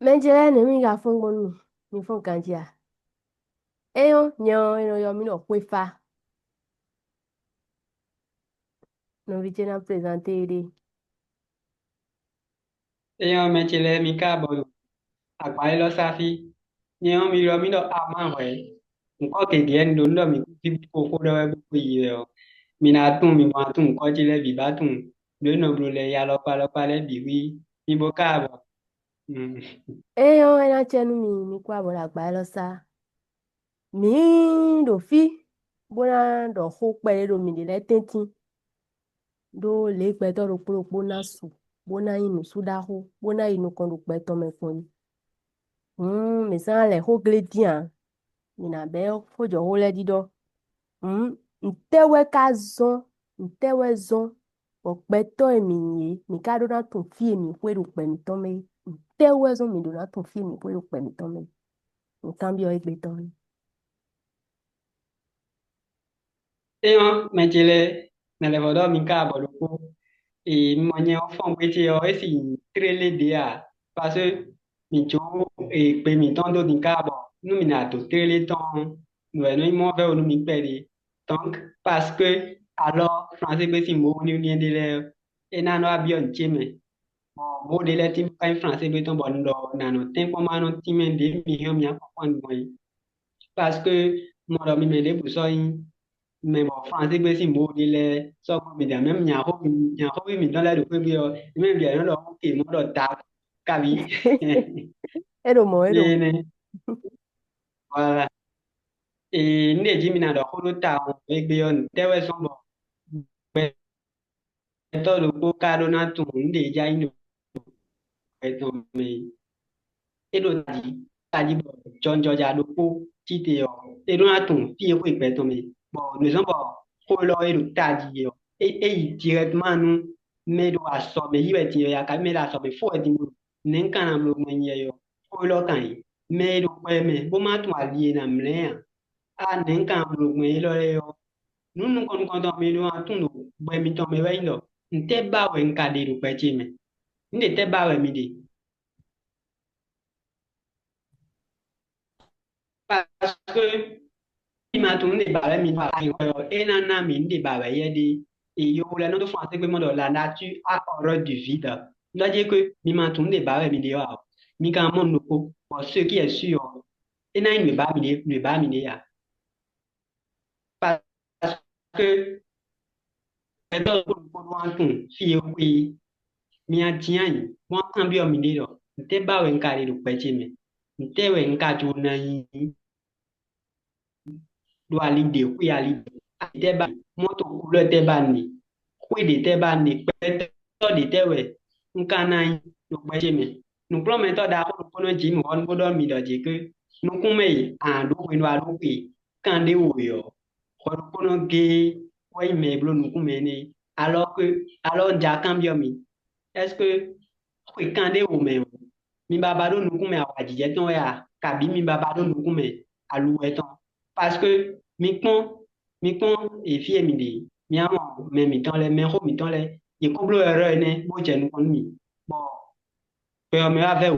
Menjele ne mi ga fun gbonu mi fun kanjia. Eyo nyo eno yo mi no kwefa no vi tena presente ide. Eyan mechele mi káàbọ̀ àgbáyé lọ sáfí ni wọn mi lọ mi lọ ama hwẹ nkọ keke ẹni ló ń lọ mi kí kókó lọwọ gbogbo yìí rẹ ọ mi na tún mi mọ tún nkọ tí lẹbi bá tún lónà bro lẹ ya lọpàlọpà lẹbi wí mi bó káàbọ̀. Mm. Eyo ena chenu mi kwa bola gba lo sa. Mi do fi bona do ho pele do mi de le tenti. Do le pe to ro pro na su. Bona inu su da ho. Bona inu kon do pe to me poni. Mi sa le ho gle dia. Mi na be ho jo ho le di do. Ntewe ka zon. Ntewe zon. Okpeto emi ye. Mi ka do na tun fi emi kwe do pe mi to me. Ntewe zon mi do na tun fi emi kwe do pe mi to me. Nkambio egbe to me. Eyan mechele nẹlẹfọdọ mi káàbọ̀ lóko mọnyẹ ọfọn pété ọ esi tírélé dé à parce mi tso èpè mi tán tó mi káàbọ̀ nú mi nà tó tírélé tán nùwẹ̀ ní mọ́ fẹ́ olú mi pẹ́ de donc parce que alors français pé si mo ní ní ẹdí lẹ ẹ nánú abiọ ntí mẹ mo de lẹ tí pa français pé tán bọ̀ ńlọ nànú tẹ́ pọ́ máa nọ tí mẹ́ de mi hàn mi àkọ́kọ́ nìkan yìí parce que mo lọ mi mẹ́ de bùsọ̀ yìí mais bon français pé si mo de lẹ sọ́kùn mi dà mẹ́m nyàkó mi tán lẹ́dọ̀ pé bí ọ mẹ́m bí ẹ̀ lọ́ kè mọ́ lọ ta kàbí Edo mo. ní voilà. Ndị ejimi na dọkụrụ taa egbe ọ ntewe sọmbọ gbẹtọ lóko káàdó náà tún ndị eja ino gbẹtọ mẹ edo taji bọ jọnjọja lóko tite ọ edo náà tún fi ekó ìgbẹtọ mẹ bọ nìsọmbọ kó lọ edo taji ọ eyi directement nu mẹdo asọmẹ yibẹ tiẹ ya ka mẹdo asọmẹ fo ẹdi mo ne nkana mo mẹ nyẹ yọ kó lọ kàn yìí mẹdo pẹ mẹ bó má tún àlìyé nà mlẹ yà a ne nkana mo mẹ yìí lọ rẹ yọ nunu kɔni kɔntɔn mi do a tun do gbɛ mi tɔn mi bɛ yin lɔ n tɛ ba wɛ nka de do kpɛ tse mɛ n de tɛ ba wɛ mi de parce que mi ma tun n de ba wɛ mi do a yi wɛ e na na mi n de ba wɛ yɛ de e yo lɛ n'o tɛ français gbɛmɔ dɔ la nature a horreur du vide lɔdze que mi ma tun n de ba wɛ mi de wa mi ka mɔ noko bon ce qui est sûr e na yi nu ba mi de ya parce que ɛdɔ kpɔdu wa tun fi ekue mia tia yi wọn kàn bí ọmọ ìdí rọ ntẹ báwẹ nǹka rẹ lùpẹ tì mẹ ntẹ wẹ nǹka tó na yín do ali de kú ali tẹ bá mọtò kúlọ tẹ bá ní kú èdè tẹ bá ní pẹtẹ tọ de tẹ wẹ nǹka na yín lùpẹ tì mẹ nùkúlọ mẹtọ da kó lùkúlọ jì mí wọn gbọdọ mi dọ jẹ pé nùkún mẹ yìí àdókòwé ló àdókòwé kàn dé wò yọ kọlùkúlọ gé wẹyìn mẹ bolo nùkún mẹ ní alors jà kàn bí ọmọ est-ce que kwekande wome mi baba ɖo nukume awadzidze tɔn ya kabi mi baba ɖo nukume aluwɛ tɔn parce que mi kpɔn efie mi de miamɔ mɛ mi tɔn lɛ mɛ xɔ mi tɔn lɛ yekoblo ɛrɛ ene bo dze nukɔ nu mi bɔn kpɛyɔ mi va vɛ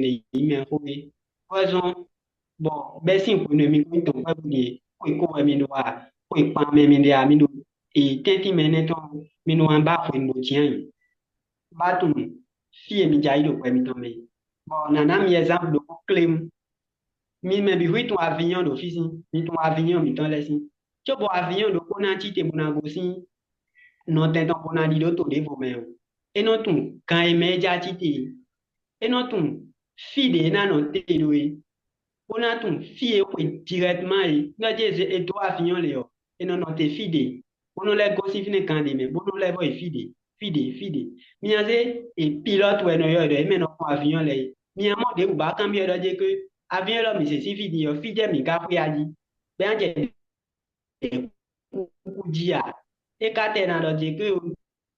ne yi mɛ xɔ mi wɛzɔn bɔn bɛsi ko ne mi ko tɔn fɛ bu de ko eko wɛ mi do wa ko ekpan mɛ mi de a mi do tɛnti mɛ ne tɔn mi do an ba xɔ mi do tiɲɛ yi batum fie mi dza yi do kpɛ mi tɔn mɛ bon nana mi exemple do ko klem mi mɛ bi hui tún avion do fi si mi tún avion mi tɔn lɛ si tso bɔ avion do ko na tsi te bona go si nɔ tɛntɔn bona di do to de vo mɛ o enɔ tún kan yi mɛ dza tsi te enɔ tún fi de na nɔ te do ye bona tún fi ye koe directement ye nga dze ze edo avion le yɔ enɔ nɔ te fi de bono lɛ gosi fi ne kan de mɛ bono lɛ bɔ yi fi de miaze e pilote wɛ nɔ yɔ dɔ eme nɔ kɔn avion lɛ mia mɔ de ba kan bi yɔ dɔ dze ke avion lɔ mi se si fi di yɔ fi dze mi ka ƒe adzi bɛ an dze kuku dzi a e ka tɛ na dɔ dze ke o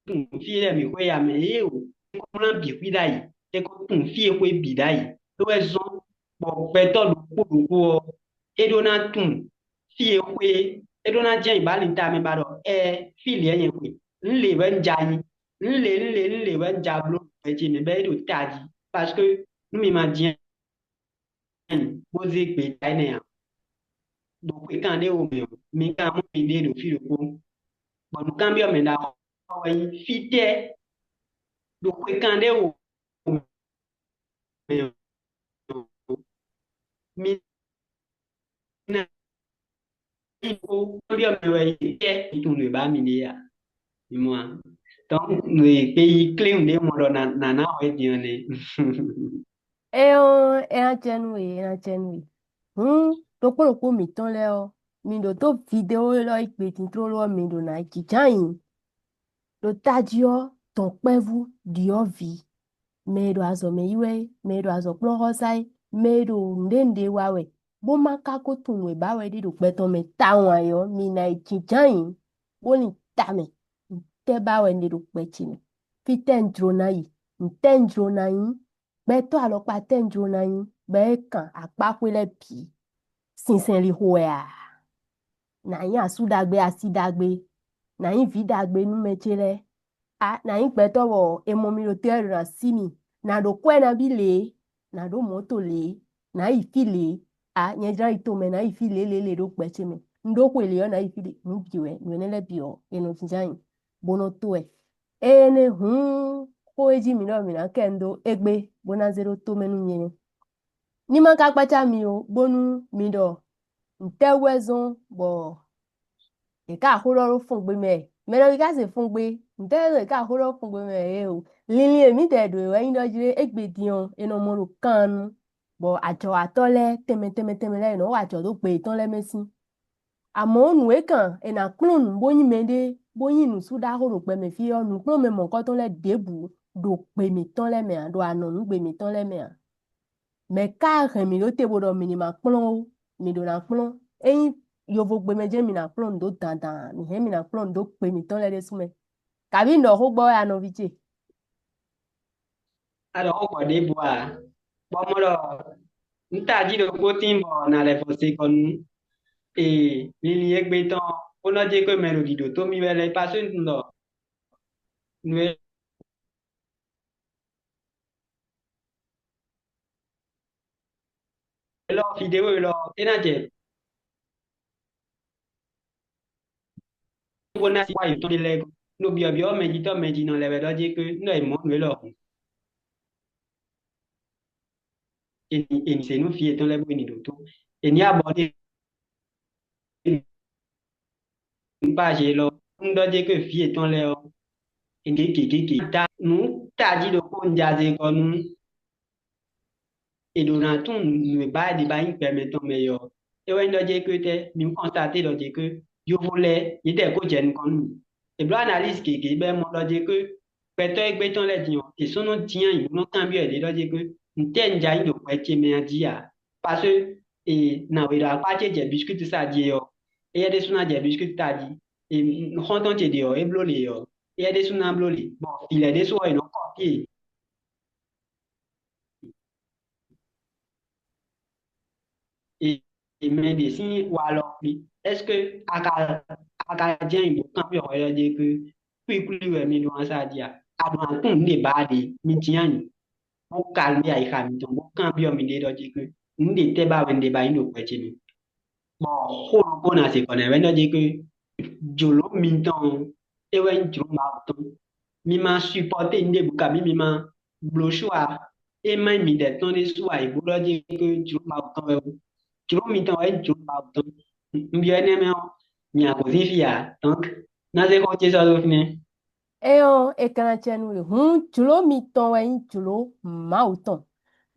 tun fi lɛ mi ƒe ya mɛ ye o kɔmla bi ƒi da yi e ko tun fi ye ƒe bi da yi do wɛ zɔn bɔn gbɛtɔ loko e do na tun fi ye ƒe e do na dze yi ba li ta mɛ ba dɔ fi li ye ƒe nle bɛ n dza yi nle bɛ n dza blo ɛdzi mi bɛ eɖo ta dzi parce que nous m'imagine, poser que taille donc quand on est au mieux, mais quand on est au fil de bon, nous cambions maintenant, on va y fitter, donc quand on est au mieux, mais il faut cambier mais fitter, il tourne bas minéa, moi. Donc, les pays clés, on est mon nana, ouais, bien, E a chenui. Tokoro mi ton leo. Mi do to video lo ikpe tintro lo mi do na chichain. Do tajio ton kpevu dio vi. Me do azo me iwe, me do azo plorosai, me do ndende wawe. Bo makako tunwe bawe di do kpeton me tawa yo, mi na chichain. Bo ni tame. Te bawe ndi do kpechine. Fiten drona yi. Nten drona yi. Beto alokpa ten drona yi. Be kan akpakwele pi. Sinsenli hoya. Na yi asudagbe asidagbe. Na yi vidagbe numechele. Na yi kpeto wo emomi lo tere na simi. Na do kwe na bi le. Na do moto le. Na yi fi le. Nyejra itome na yi fi le do kpeche me. Ndo kwe le yo na yi fi le. Mbiwe. Nwenele biyo. Eno chinjanyi. Bono towe. Ene ko eji mi no mi na kendo egbe. Bona zero to menu nyene. Ni man ka kpacha mi o. Bonu mi do. Nte wezon bo. E ka holo fungbe me. Meno ka se fungbe. Nte e ka holo fungbe me o. Lili emi te do we ndo jire egbe dion eno mo lo kanu. Bo ajo atole teme le no ajo do pe ton le mesin. Àmọ́ nù é kàn ẹ̀nà kúrò nù bóyí mẹ́dẹ́ bóyí nù súdá hóró pẹ̀mẹ̀ fi ọ́ nù kúrò mẹ́mọ̀ nǹkan tó lẹ̀ débù dò pèmí tán lẹ́mẹ̀ à dò ànà nù gbèmí tán lẹ́mẹ̀ à. Mẹ̀ ká rẹ̀ mi ló tèbò dọ̀ mi ni mà kplọ́n ó mi dò nà kplọ́n eyín yovo gbèmẹ̀ jẹ́ mi nà kplọ́n dò dàndàn mi hẹ́ mi nà kplọ́n dò pèmí tán lẹ́dẹ́ súnmẹ́. Kàbí nọ̀ ó gbọ́ ànà vìtse. Alors, on va déboire. Bon, alors, nous t'a dit de côté, bon, on a les fossés comme nous. Et, les béton, on a dit que mélodie de Tommy, elle est passée, non. Nous, leur vidéo, leur, et n'a dit, on a dit, ouais, il tombe les, nous, bien, mais dit, non, les veulent dire que, nous, ils montent, leur, et c'est nous, filles, étant les bruits, de tout. Et ni abordé, une page, là, on doit dire que filles, étant les, et qui, nous, t'as dit de quoi on jase comme nous, et durant tout, nous, bah, des bains permettant meilleur. Et on doit dire que t'es, nous constater, doit dire que, je voulais, il était co-gène comme nous. Et bien, analyse ben, moi, doit dire que, peut-être, béton les dions, et son nom tient, ils vont cambier, il doit dire que, nous t'es déjà, il doit être, mais à dire, parce que, et, non, il doit pas dire, biscuit, ça dit, et il y a des sons à dire, biscuit, t'as dit, et, nous, quand on te dit, et blolé, et il y a des sons à blolé. Bon, il y a des sons, et non, copier. Et, mais des signes ou alors oui. Est-ce que acadien il faut camper on dire que puis plus ouais mais dans ça dire avant qu'on débat de mitian pour calmer ay xam ton pour camper on dire dire que nous était ba ben débat nous quoi tu bon holo bona se connaît ben dire que jolo minton et ouais jolo ma ton mi ma supporter inde buka mi ma blochoa et même mi de ton de soir et pour dire que jolo ma ton kilomita wa jumpa to mbiane me nya ko zifia donc na ze ko tesa do fine Ekana chenu chulo mi ton wa yin chulo ma autant.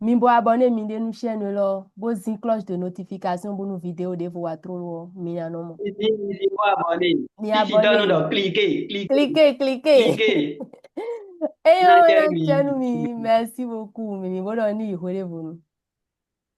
Mi bo abonné mi de nou chaîne lo, bo zin cloche de notification bo nou vidéo de vo atro lo, mi na no mo. si ko abonné Mi si donne abonné. do cliquer Cliquez. cliquer na Na termi chenu mi, merci beaucoup. Mi bo do ni ihole bo nou.